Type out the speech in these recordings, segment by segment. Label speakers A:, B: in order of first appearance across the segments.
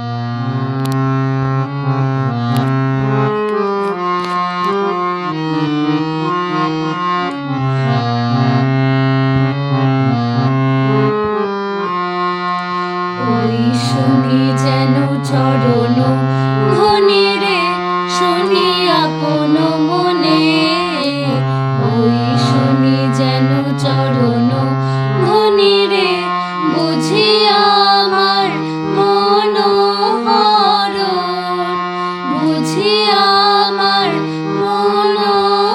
A: ওই শুনি যেন চরণ ধ্বনি রে, শুনি আপন মনে। ওই শুনি যেন চরণ ধ্বনি রে, বুঝি আমার মনোহরণ, বুঝি আমার মনোহরণ।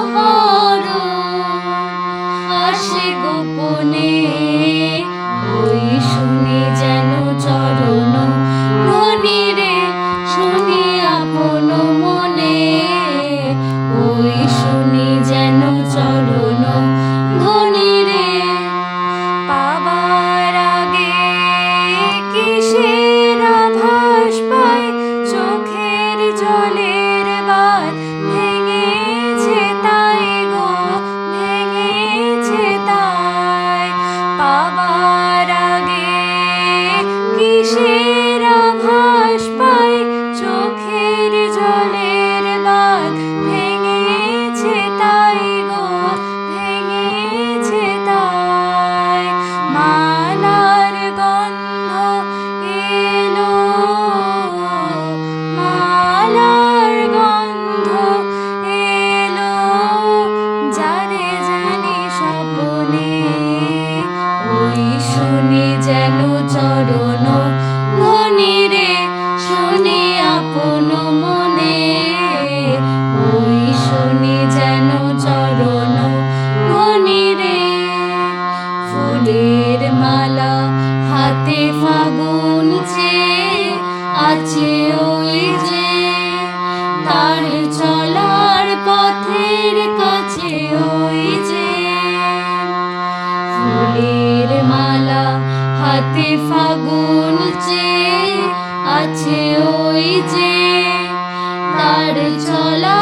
A: আসে গোপনে ওই শুনি যেন চরণ ধ্বনি রে, শুনি আপন মনে। ওই শুনি যেন চরণ ধ্বনি রে। পাবার আগে কিসের আভাস পাই, চোখের জলের বাঁধ ভেঙেছে তাই গো, ভেঙেছে তাই। পাবার আগে কিসের আভাস পাই, চোখের জলের বাঁধ ভেঙেছে তাই গো, ভেঙেছে তাই। মালার গন্ধ এলো, মালার গন্ধ এলো, যারে জানি স্বপনে। ওই শুনি যেন চরণ ধ্বনি রে, শুনি আপন মনে। ওই শুনি যেন চরণ ধ্বনি রে। ফুলের মালা হাতে ফাগুন চেয়ে আছে ওই যে, তার চলার পথের কাছে ওই যে। ফুলের মালা হাতে ফাগুন চেয়ে আছে ওই যে, তার চলা